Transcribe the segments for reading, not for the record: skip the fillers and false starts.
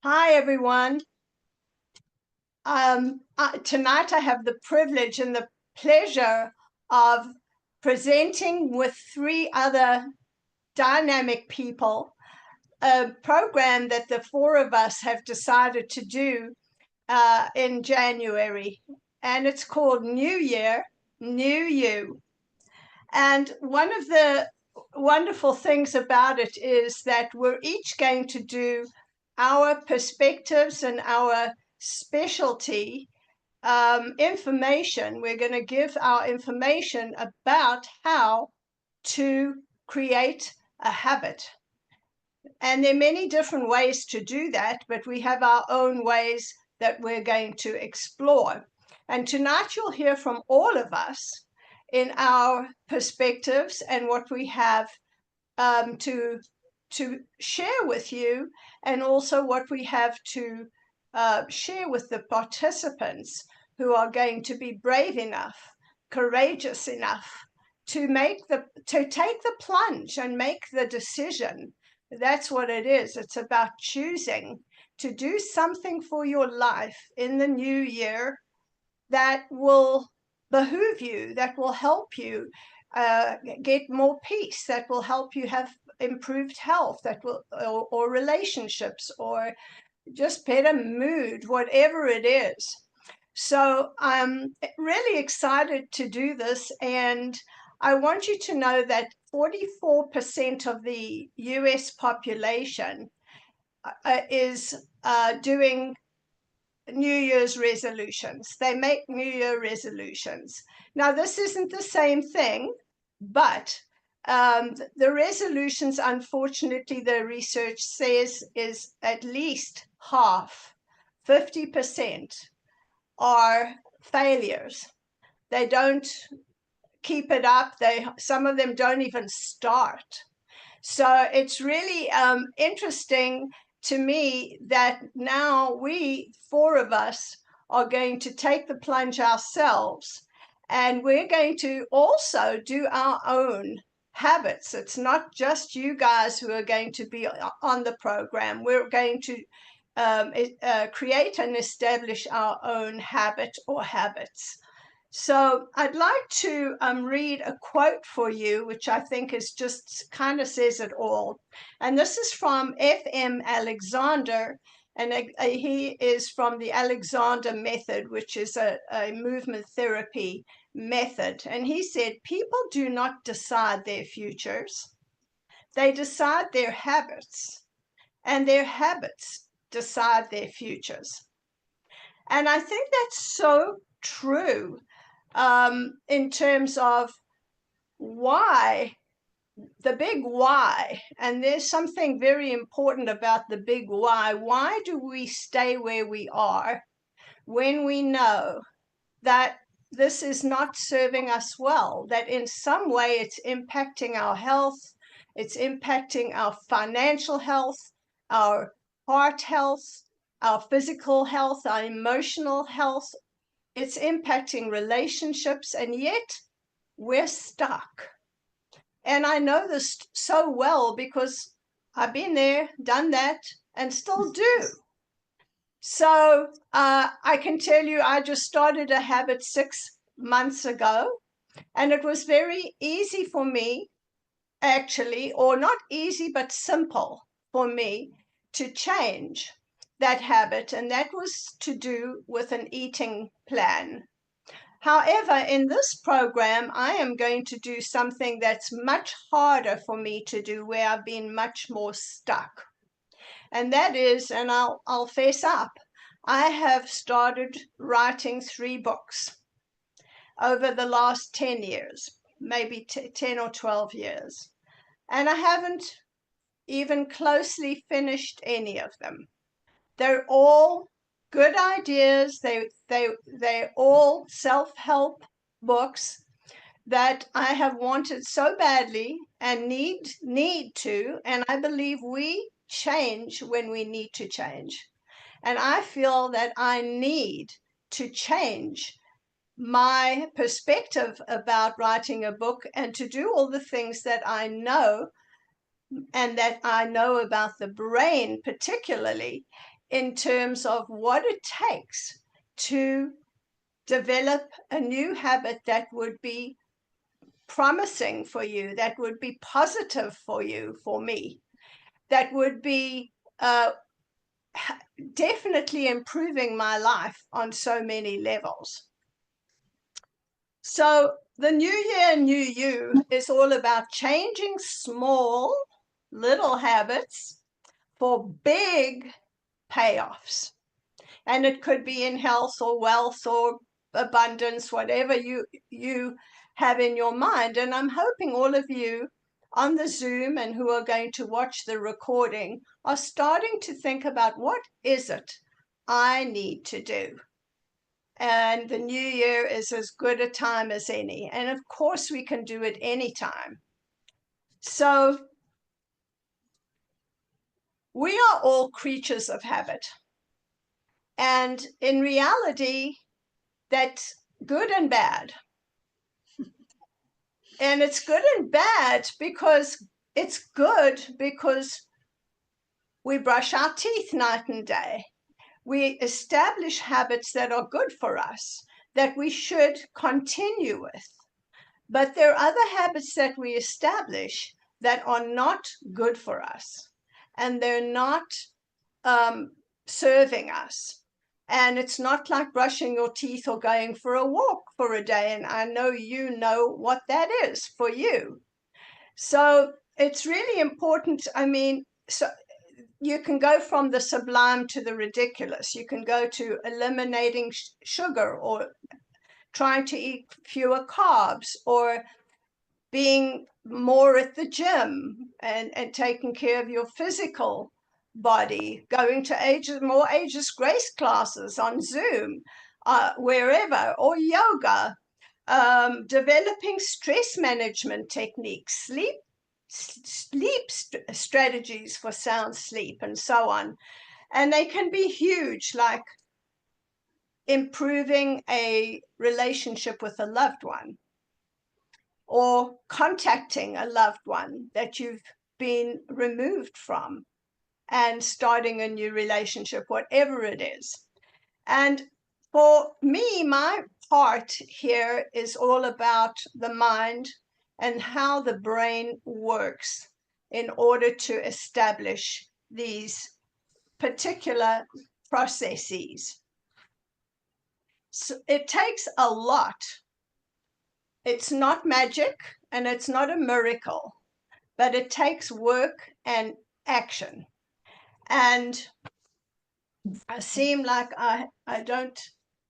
Hi, everyone. Tonight I have the privilege and the pleasure of presenting with three other dynamic people a program that the four of us have decided to do in January. And it's called New Year, New You. And one of the wonderful things about it is that we're each going to do our perspectives and our specialty information. We're going to give our information about how to create a habit. And there are many different ways to do that, but we have our own ways that we're going to explore. And tonight you'll hear from all of us in our perspectives and what we have to share with you, and also what we have to share with the participants who are going to be brave enough, courageous enough to take the plunge and make the decision. That's what it is. It's about choosing to do something for your life in the new year that will behoove you, that will help you get more peace, that will help you have improved health, that will or relationships, or just better mood, whatever it is. So I'm really excited to do this, and I want you to know that 44% of the US population is doing New Year's resolutions. They make New Year resolutions. Now, this isn't the same thing, but the resolutions, unfortunately, the research says is at least half, 50% are failures. They don't keep it up. Some of them don't even start. So it's really interesting to me that now we, four of us, are going to take the plunge ourselves, and we're going to also do our own habits. It's not just you guys who are going to be on the program. We're going to create and establish our own habit or habits. So I'd like to read a quote for you, which I think is just kind of says it all. And this is from F.M. Alexander, and he is from the Alexander method, which is a movement therapy method. And he said, people do not decide their futures. They decide their habits, and their habits decide their futures. And I think that's so true. In terms of why, the big why, and there's something very important about the big why. Why do we stay where we are when we know that this is not serving us well, that in some way it's impacting our health, it's impacting our financial health, our heart health, our physical health, our emotional health? It's impacting relationships, and yet we're stuck. And I know this so well because I've been there, done that, and still do. So I can tell you, I just started a habit 6 months ago, and it was very easy for me, actually, or not easy, but simple for me to change that habit, and that was to do with an eating plan. However, in this program, I am going to do something that's much harder for me to do, where I've been much more stuck. And that is, and I'll face up, I have started writing 3 books over the last 10 years, maybe 10 or 12 years. And I haven't even closely finished any of them. They're all good ideas. They're all self-help books that I have wanted so badly and need to, and I believe we change when we need to change. And I feel that I need to change my perspective about writing a book and to do all the things that I know and that I know about the brain particularly in terms of what it takes to develop a new habit that would be promising for you, that would be positive for you, for me, that would be definitely improving my life on so many levels. So the New Year, New You is all about changing small little habits for big payoffs. And it could be in health or wealth or abundance, whatever you have in your mind. And I'm hoping all of you on the Zoom and who are going to watch the recording are starting to think about, what is it I need to do? And the new year is as good a time as any. And of course, we can do it anytime. So we are all creatures of habit. And in reality, that's good and bad. And it's good and bad because it's good because we brush our teeth night and day. We establish habits that are good for us, that we should continue with. But there are other habits that we establish that are not good for us, and they're not serving us. And it's not like brushing your teeth or going for a walk for a day. And I know you know what that is for you. So it's really important. I mean, so you can go from the sublime to the ridiculous. You can go to eliminating sugar, or trying to eat fewer carbs, or being more at the gym and taking care of your physical body, going to more ages grace classes on Zoom, wherever, or yoga, developing stress management techniques, sleep strategies for sound sleep, and so on. And they can be huge, like improving a relationship with a loved one, or contacting a loved one that you've been removed from and starting a new relationship, whatever it is. And for me, my part here is all about the mind and how the brain works in order to establish these particular processes. So it takes a lot. It's not magic and it's not a miracle, but it takes work and action. And I seem like I don't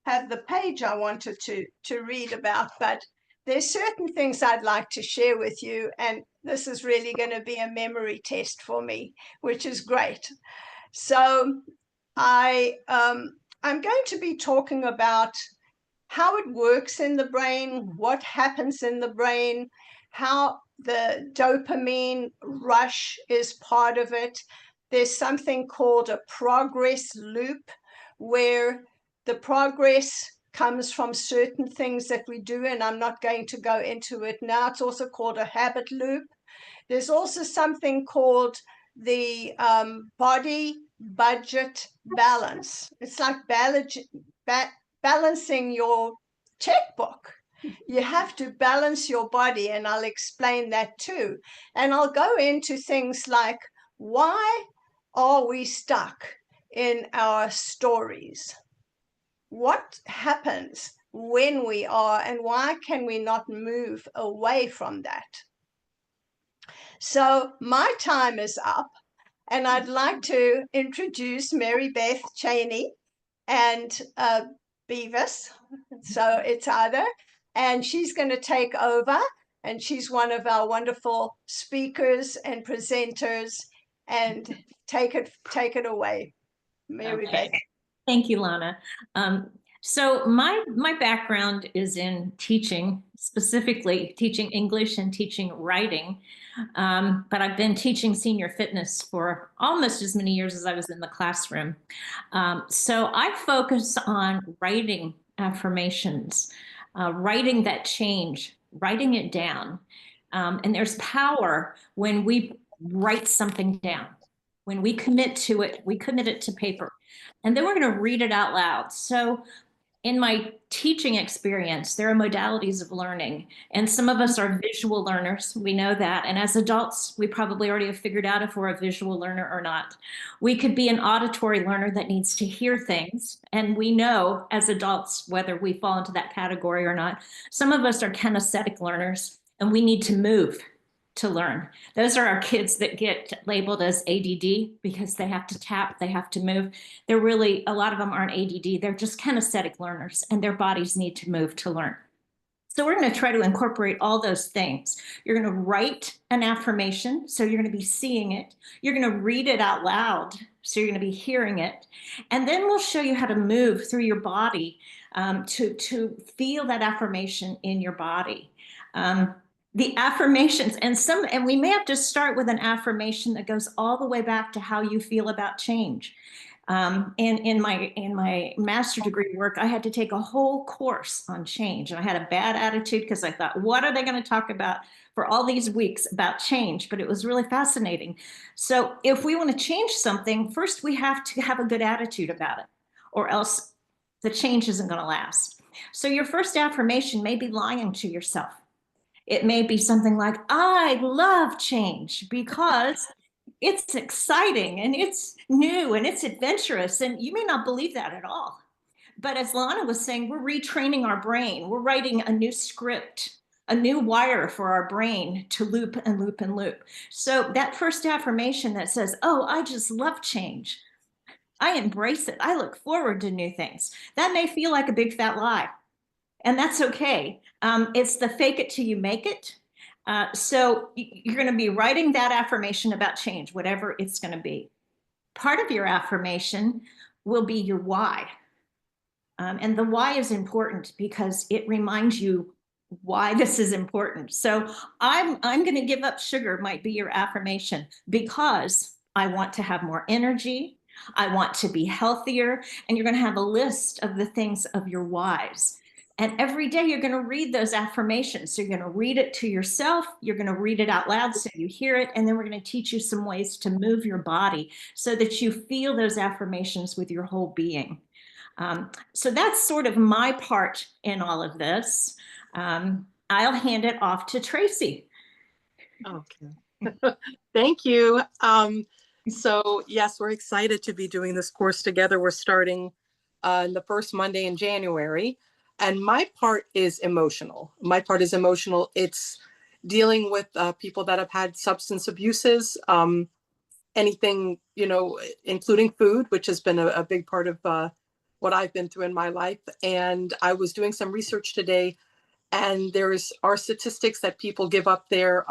have the page I wanted to read about, but there's certain things I'd like to share with you, and this is really going to be a memory test for me, which is great. So I'm going to be talking about how it works in the brain, what happens in the brain, how the dopamine rush is part of it. There's something called a progress loop, where the progress comes from certain things that we do, and I'm not going to go into it now. It's also called a habit loop. There's also something called the body budget balance. It's like balancing your checkbook. You have to balance your body, and I'll explain that too. And I'll go into things like, why are we stuck in our stories? What happens when we are, and why can we not move away from that? So my time is up, and I'd like to introduce Maribeth, Chaney, and Beavis. So it's Ada, and she's going to take over, and she's one of our wonderful speakers and presenters, and take it away, Maribeth. Okay. Thank you, Lana. So my background is in teaching, specifically teaching English and teaching writing. But I've been teaching senior fitness for almost as many years as I was in the classroom. So I focus on writing affirmations, writing that change, writing it down. And there's power when we write something down. When we commit to it, we commit it to paper. And then we're going to read it out loud. So in my teaching experience, there are modalities of learning, and some of us are visual learners. We know that. And as adults, we probably already have figured out if we're a visual learner or not. We could be an auditory learner that needs to hear things. And we know as adults whether we fall into that category or not. Some of us are kinesthetic learners, and we need to move to learn. Those are our kids that get labeled as ADD because they have to tap, they have to move. They're really, a lot of them aren't ADD, they're just kinesthetic learners, and their bodies need to move to learn. So we're going to try to incorporate all those things. You're going to write an affirmation, so you're going to be seeing it. You're going to read it out loud, so you're going to be hearing it. And then we'll show you how to move through your body to feel that affirmation in your body. The affirmations, and we may have to start with an affirmation that goes all the way back to how you feel about change. In my master's degree work, I had to take a whole course on change, and I had a bad attitude because I thought, what are they going to talk about for all these weeks about change? But it was really fascinating. So if we want to change something, first we have to have a good attitude about it, or else the change isn't going to last. So your first affirmation may be lying to yourself. It may be something like, I love change because it's exciting and it's new and it's adventurous. And you may not believe that at all. But as Lana was saying, we're retraining our brain. We're writing a new script, a new wire for our brain to loop and loop and loop. So that first affirmation that says, oh, I just love change. I embrace it. I look forward to new things. That may feel like a big fat lie. And that's okay. It's the fake it till you make it. So you're going to be writing that affirmation about change, whatever it's going to be. Part of your affirmation will be your why. And the why is important because it reminds you why this is important. So I'm going to give up sugar might be your affirmation because I want to have more energy. I want to be healthier. And you're going to have a list of the things of your whys. And every day you're going to read those affirmations. So you're going to read it to yourself. You're going to read it out loud so you hear it. And then we're going to teach you some ways to move your body so that you feel those affirmations with your whole being. So that's sort of my part in all of this. I'll hand it off to Tracey. Okay. Thank you. So yes, we're excited to be doing this course together. We're starting the first Monday in January. And my part is emotional. It's dealing with people that have had substance abuses, anything, including food, which has been a big part of what I've been through in my life. And I was doing some research today, and are statistics that people give up their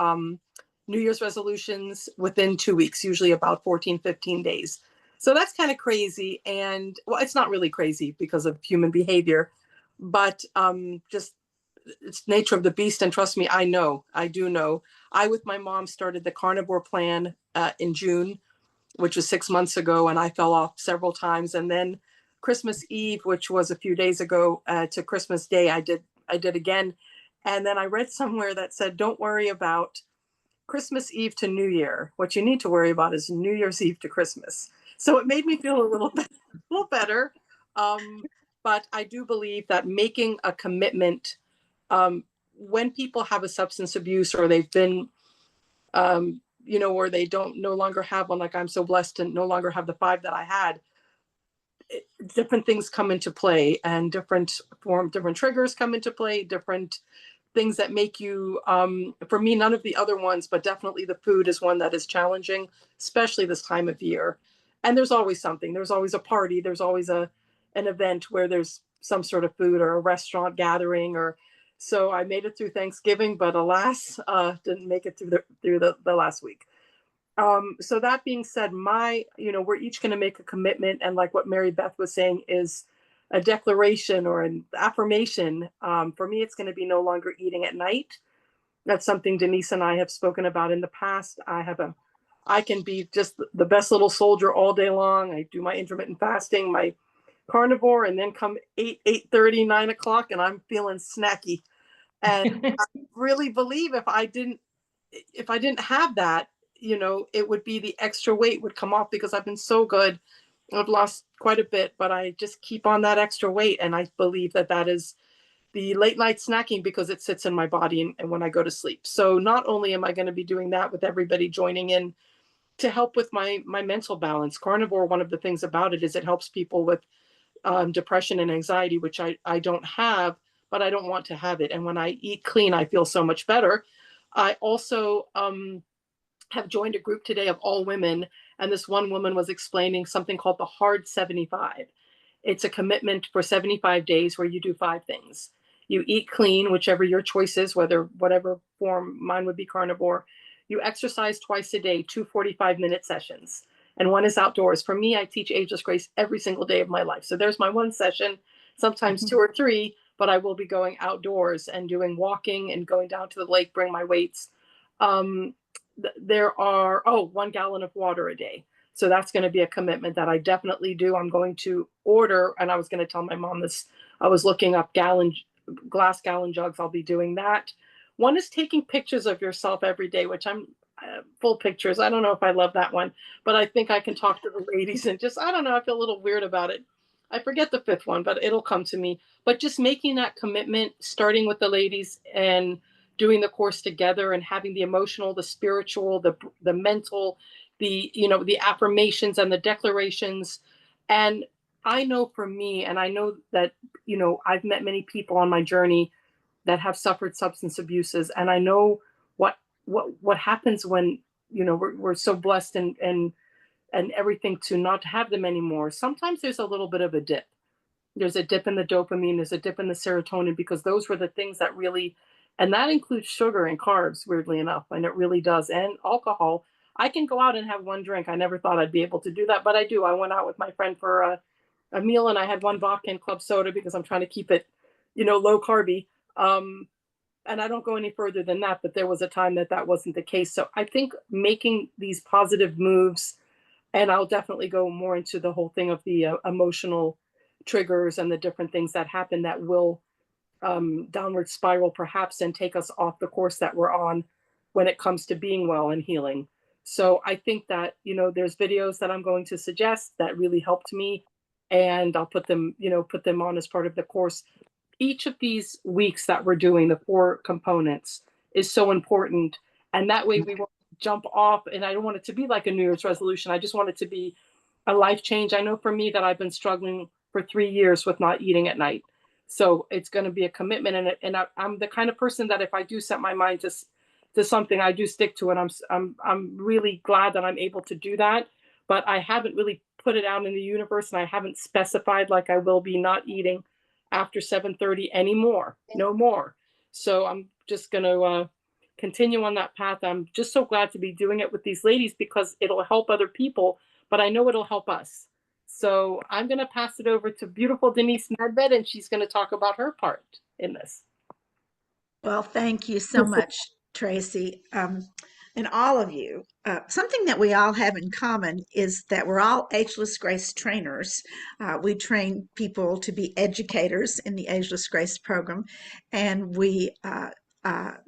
New Year's resolutions within 2 weeks, usually about 14, 15 days. So that's kind of crazy. And well, it's not really crazy because of human behavior, but just it's nature of the beast. And trust me, I do know. I, with my mom, started the carnivore plan in June, which was 6 months ago, and I fell off several times. And then Christmas Eve, which was a few days ago, to Christmas Day, I did again. And then I read somewhere that said, don't worry about Christmas Eve to New Year. What you need to worry about is New Year's Eve to Christmas. So it made me feel a little better. But I do believe that making a commitment, when people have a substance abuse or they've been, or they don't no longer have one, like I'm so blessed to no longer have the 5 that I had, different things come into play, and different triggers come into play, different things that make you, for me, none of the other ones, but definitely the food is one that is challenging, especially this time of year. And there's always something, there's always a party, there's always an event where there's some sort of food or a restaurant gathering, so I made it through Thanksgiving, but alas, didn't make it through the last week. So that being said, we're each going to make a commitment. And like what Maribeth was saying is a declaration or an affirmation. For me, it's going to be no longer eating at night. That's something Denise and I have spoken about in the past. I can be just the best little soldier all day long. I do my intermittent fasting, my carnivore, and then come 8:30, 9 o'clock, and I'm feeling snacky. And I really believe if I didn't have that, you know, it would be the extra weight would come off because I've been so good. I've lost quite a bit, but I just keep on that extra weight. And I believe that that is the late night snacking because it sits in my body and when I go to sleep. So not only am I going to be doing that with everybody joining in to help with my mental balance. Carnivore, one of the things about it is it helps people with depression and anxiety, which I don't have, but I don't want to have it. And when I eat clean, I feel so much better. I also have joined a group today of all women, and this one woman was explaining something called the Hard 75. It's a commitment for 75 days where you do 5 things. You eat clean, whichever your choice is, whatever form, mine would be carnivore. You exercise twice a day, 2 45-minute sessions, and one is outdoors. For me, I teach Ageless Grace every single day of my life. So there's my one session, sometimes 2 or 3, but I will be going outdoors and doing walking and going down to the lake, bring my weights. There are 1 gallon of water a day. So that's going to be a commitment that I definitely do. I'm going to order, and I was going to tell my mom this. I was looking up glass gallon jugs. I'll be doing that. One is taking pictures of yourself every day, which I'm full pictures. I don't know if I love that one, but I think I can talk to the ladies and just, I don't know, I feel a little weird about it. I forget the 5th one, but it'll come to me. But just making that commitment, starting with the ladies and doing the course together and having the emotional, the spiritual, the mental, the, you know, the affirmations and the declarations. And I know for me, and I know that, you know, I've met many people on my journey that have suffered substance abuses. And I know what happens when, you know, we're so blessed and everything to not have them anymore. Sometimes there's a little bit of a dip. There's a dip in the dopamine, there's a dip in the serotonin, because those were the things that really, and that includes sugar and carbs, weirdly enough, and it really does, and alcohol. I can go out and have 1 drink. I never thought I'd be able to do that, but I do. I went out with my friend for a meal, and I had 1 vodka and club soda because I'm trying to keep it, you know, low carby. And I don't go any further than that, but there was a time that wasn't the case. So I think making these positive moves, and I'll definitely go more into the whole thing of the emotional triggers and the different things that happen that will downward spiral perhaps and take us off the course that we're on when it comes to being well and healing. So I think that, you know, there's videos that I'm going to suggest that really helped me, and I'll put them on as part of the course. Each of these weeks that we're doing, the 4 components, is so important. And that way we won't jump off. And I don't want it to be like a New Year's resolution. I just want it to be a life change. I know for me that I've been struggling for 3 years with not eating at night. So it's going to be a commitment. And I'm the kind of person that if I do set my mind to something, I do stick to it. I'm really glad that I'm able to do that. But I haven't really put it out in the universe, and I haven't specified like I will be not eating after 7:30 anymore, no more. So I'm just going to continue on that path. I'm just so glad to be doing it with these ladies because it'll help other people, but I know it'll help us. So I'm going to pass it over to beautiful Denise Medved, and she's going to talk about her part in this. Well, thank you so much, Tracey, and all of you. Something that we all have in common is that we're all Ageless Grace trainers. We train people to be educators in the Ageless Grace program, and the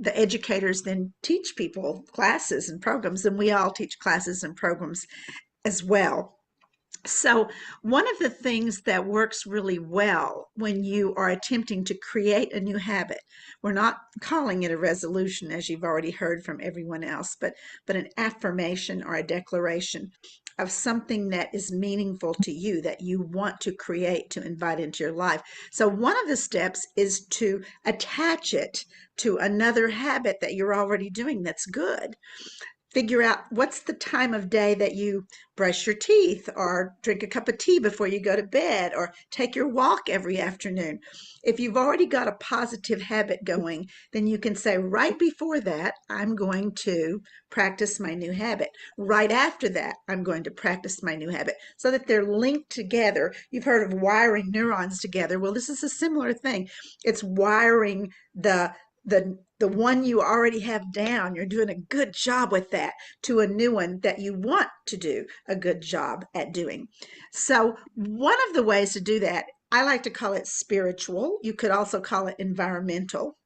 educators then teach people classes and programs, and we all teach classes and programs as well. So one of the things that works really well when you are attempting to create a new habit, we're not calling it a resolution, as you've already heard from everyone else, but an affirmation or a declaration of something that is meaningful to you, that you want to create, to invite into your life. So one of the steps is to attach it to another habit that you're already doing that's good. Figure out what's the time of day that you brush your teeth or drink a cup of tea before you go to bed or take your walk every afternoon. If you've already got a positive habit going, then you can say right before that, I'm going to practice my new habit. Right after that, I'm going to practice my new habit, so that they're linked together. You've heard of wiring neurons together. Well, this is a similar thing. It's wiring the one you already have down, you're doing a good job with that, to a new one that you want to do a good job at doing. So one of the ways to do that, I like to call it spiritual. You could also call it environmental.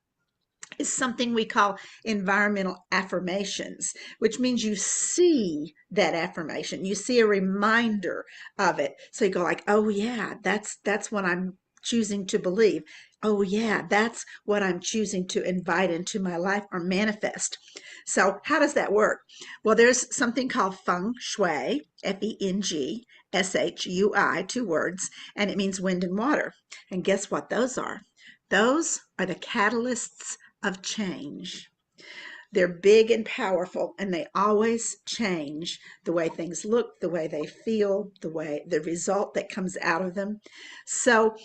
is something we call environmental affirmations, which means you see that affirmation, you see a reminder of it. So you go like, oh yeah, that's what I'm choosing to believe. Oh yeah, that's what I'm choosing to invite into my life or manifest. So how does that work? Well, there's something called feng shui, FENGSHUI, 2 words, and it means wind and water. And guess what those are? Those are the catalysts of change. They're big and powerful, and they always change the way things look, the way they feel, the result that comes out of them. So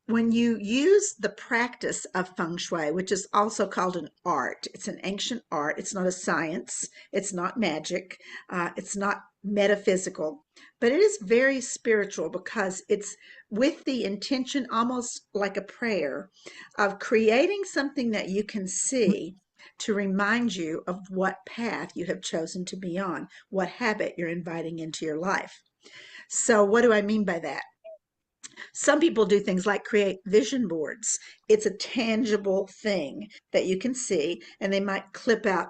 when you use the practice of feng shui, which is also called an art, it's an ancient art, it's not a science, it's not magic, it's not metaphysical, but it is very spiritual because it's with the intention, almost like a prayer, of creating something that you can see to remind you of what path you have chosen to be on, what habit you're inviting into your life. So what do I mean by that? Some people do things like create vision boards. It's a tangible thing that you can see, and they might clip out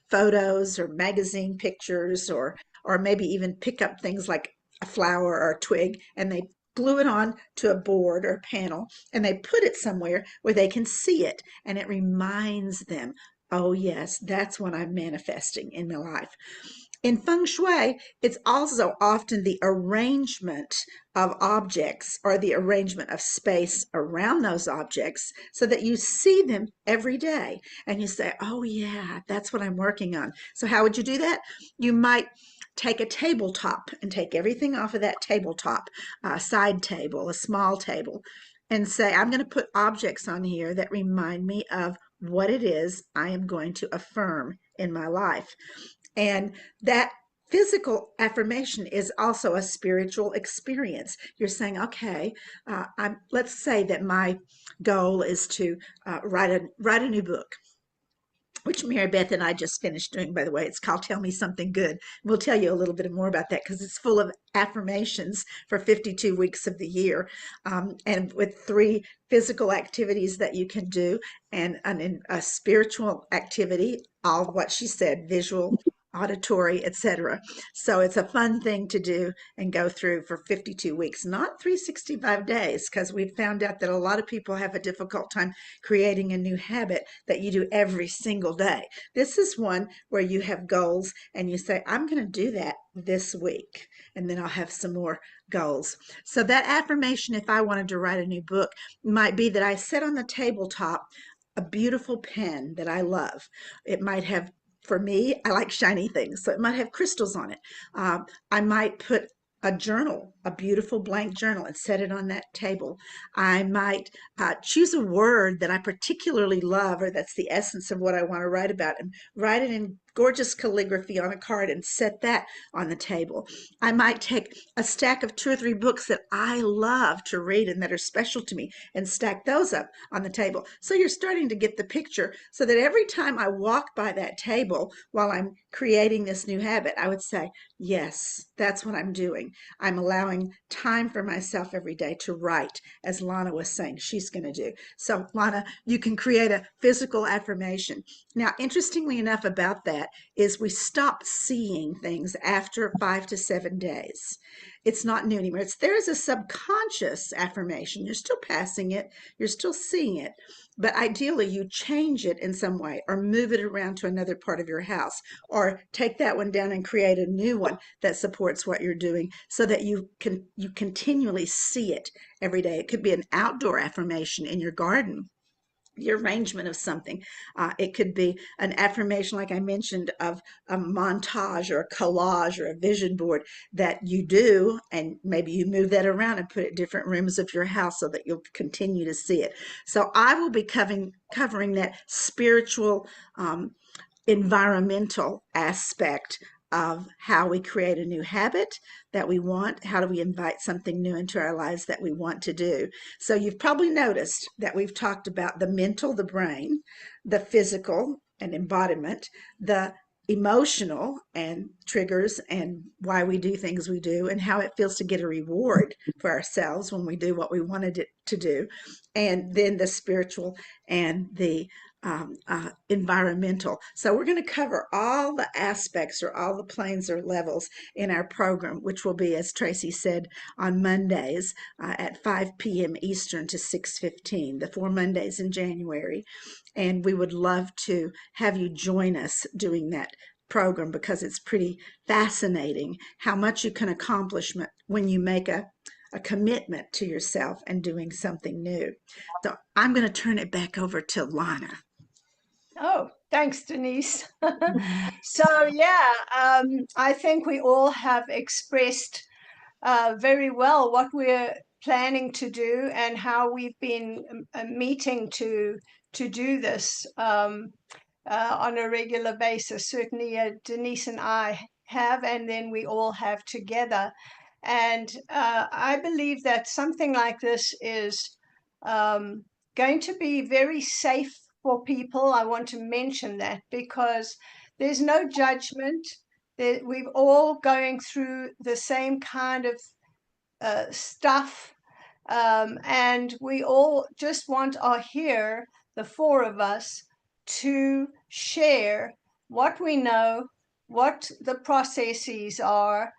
photos or magazine pictures, or maybe even pick up things like a flower or a twig, and they glue it on to a board or a panel, and they put it somewhere where they can see it, and it reminds them, oh yes, that's what I'm manifesting in my life. In feng shui, it's also often the arrangement of objects or the arrangement of space around those objects so that you see them every day and you say, oh yeah, that's what I'm working on. So how would you do that? You might take a tabletop and take everything off of that tabletop, a side table, a small table, and say, I'm going to put objects on here that remind me of what it is I am going to affirm in my life. And that physical affirmation is also a spiritual experience. You're saying, okay, let's say that my goal is to write a new book, which Maribeth and I just finished doing, by the way. It's called Tell Me Something Good. We'll tell you a little bit more about that because it's full of affirmations for 52 weeks of the year, and with 3 physical activities that you can do and a spiritual activity, all what she said, visual, auditory, etc. So it's a fun thing to do and go through for 52 weeks, not 365 days, because we've found out that a lot of people have a difficult time creating a new habit that you do every single day. This is one where you have goals and you say, I'm going to do that this week, and then I'll have some more goals. So that affirmation, if I wanted to write a new book, might be that I set on the tabletop a beautiful pen that I love. It might have, for me, I like shiny things, so it might have crystals on it. I might put a journal, a beautiful blank journal, and set it on that table. I might choose a word that I particularly love, or that's the essence of what I want to write about, and write it in gorgeous calligraphy on a card and set that on the table. I might take a stack of 2 or 3 books that I love to read and that are special to me and stack those up on the table. So you're starting to get the picture, so that every time I walk by that table while I'm creating this new habit, I would say, yes, that's what I'm doing. I'm allowing time for myself every day to write, as Lana was saying she's going to do. So Lana, you can create a physical affirmation. Now, interestingly enough about that is we stop seeing things after 5 to 7 days. It's not new anymore. There is a subconscious affirmation. You're still passing it. You're still seeing it. But ideally, you change it in some way or move it around to another part of your house, or take that one down and create a new one that supports what you're doing, so that you continually see it every day. It could be an outdoor affirmation in your garden, the arrangement of something. It could be an affirmation, like I mentioned, of a montage or a collage or a vision board that you do, and maybe you move that around and put it in different rooms of your house so that you'll continue to see it. So I will be covering that spiritual, environmental aspect of how we create a new habit that we want. How do we invite something new into our lives that we want to do? So you've probably noticed that we've talked about the mental, the brain, the physical and embodiment, the emotional and triggers and why we do things we do, and how it feels to get a reward for ourselves when we do what we wanted it to do, and then the spiritual and the environmental. So we're going to cover all the aspects or all the planes or levels in our program, which will be, as Tracey said, on Mondays at 5 p.m. Eastern to 6:15, the 4 Mondays in January. And we would love to have you join us doing that program, because it's pretty fascinating how much you can accomplish when you make a commitment to yourself and doing something new. So I'm going to turn it back over to Lana. Oh, thanks, Denise. So, yeah, I think we all have expressed very well what we're planning to do and how we've been meeting to do this on a regular basis. Certainly, Denise and I have, and then we all have together. And I believe that something like this is going to be very safe for people. I want to mention that because there's no judgment. We're all going through the same kind of stuff, and we all just are here, the four of us, to share what we know, what the processes are,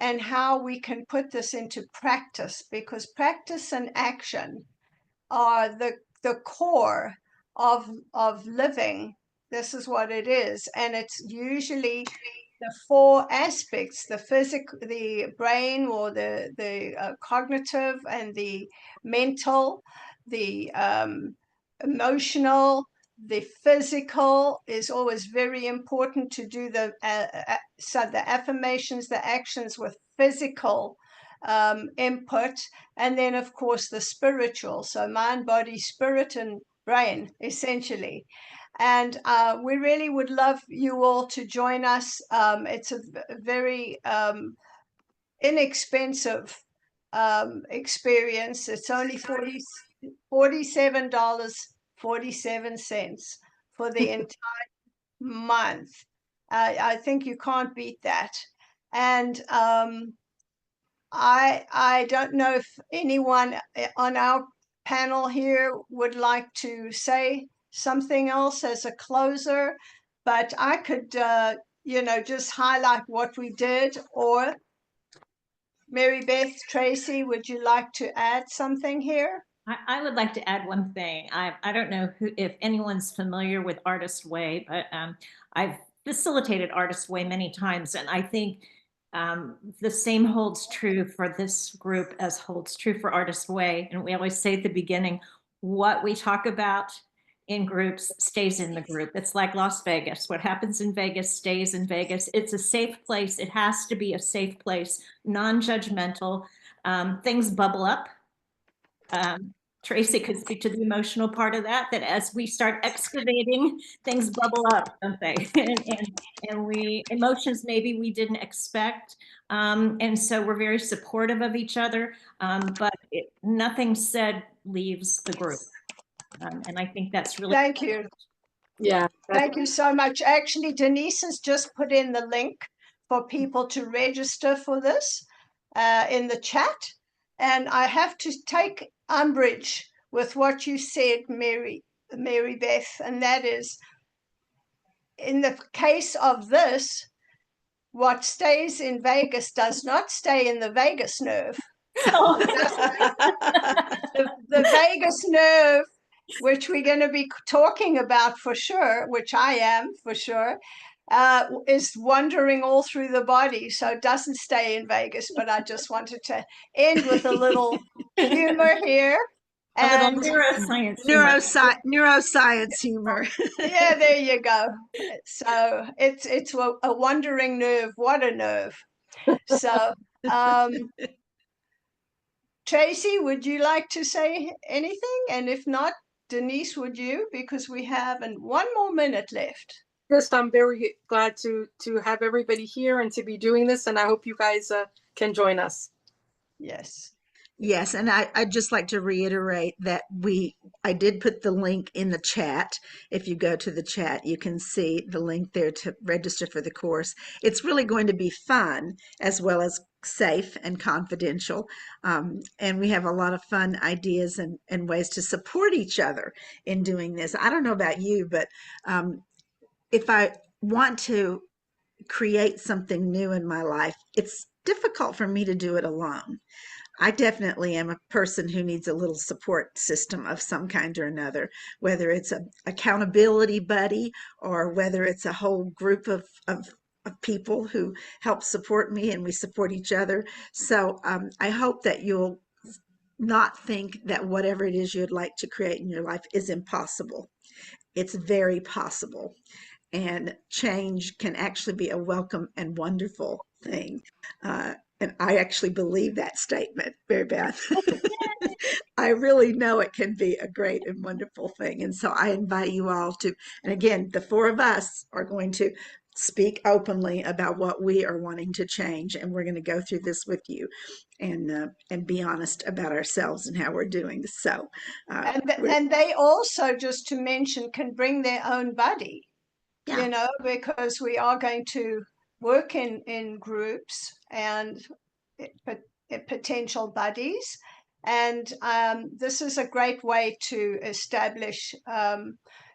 and how we can put this into practice, because practice and action are the core of living. This is what it is, and it's usually the four aspects: the physical, the brain, or the cognitive, and the mental, the emotional. The physical is always very important to do so the affirmations, the actions with physical input, and then of course the spiritual, so mind, body, spirit, and brain, essentially. And we really would love you all to join us. It's a very inexpensive experience. It's only $47.47 for the entire month. I think you can't beat that. And I don't know if anyone on our panel here would like to say something else as a closer, but I could, just highlight what we did. Or Maribeth, Tracey, would you like to add something here? I would like to add one thing. I don't know if anyone's familiar with Artist Way, but I've facilitated Artist Way many times, and I think the same holds true for this group as holds true for Artist Way. And we always say at the beginning, what we talk about in groups stays in the group. It's like Las Vegas. What happens in Vegas stays in Vegas. It's a safe place. It has to be a safe place, non-judgmental. Things bubble up. Tracey could speak to the emotional part of that as we start excavating, things bubble up, don't they? and we, emotions maybe we didn't expect. And so we're very supportive of each other, but nothing said leaves the group. And I think that's really— Thank you. Yeah. Thank you so much. Actually, Denise has just put in the link for people to register for this in the chat. And I have to take umbrage with what you said, Maribeth, and that is, in the case of this, what stays in Vegas does not stay in the vagus nerve. Oh. The vagus nerve, which we're going to be talking about for sure, which I am for sure, is wandering all through the body, so it doesn't stay in Vegas. But I just wanted to end with a little humor here. And a little neuroscience humor. Yeah, there you go. So it's a wandering nerve. What a nerve. So Tracey, would you like to say anything? And if not, Denise, would you? Because we have one more minute left. Just, I'm very glad to have everybody here and to be doing this, and I hope you guys can join us. Yes. Yes, and I'd just like to reiterate that I did put the link in the chat. If you go to the chat, you can see the link there to register for the course. It's really going to be fun as well as safe and confidential. And we have a lot of fun ideas and ways to support each other in doing this. I don't know about you, but if I want to create something new in my life, it's difficult for me to do it alone. I definitely am a person who needs a little support system of some kind or another, whether it's a accountability buddy or whether it's a whole group of people who help support me and we support each other. So I hope that you'll not think that whatever it is you'd like to create in your life is impossible. It's very possible. And change can actually be a welcome and wonderful thing. And I actually believe that statement, Mary Beth. I really know it can be a great and wonderful thing. And so I invite you all to, and again, the four of us are going to speak openly about what we are wanting to change. And we're going to go through this with you and be honest about ourselves and how we're doing. So, And they also, just to mention, can bring their own buddy. yeah. Because we are going to work in groups and potential buddies. And this is a great way to establish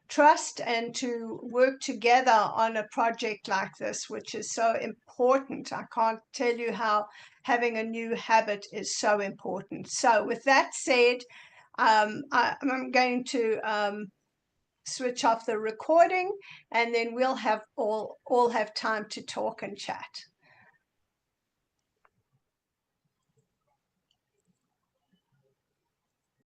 trust and to work together on a project like this, which is so important. I can't tell you how having a new habit is so important. So with that said, I'm going to switch off the recording, and then we'll have all have time to talk and chat.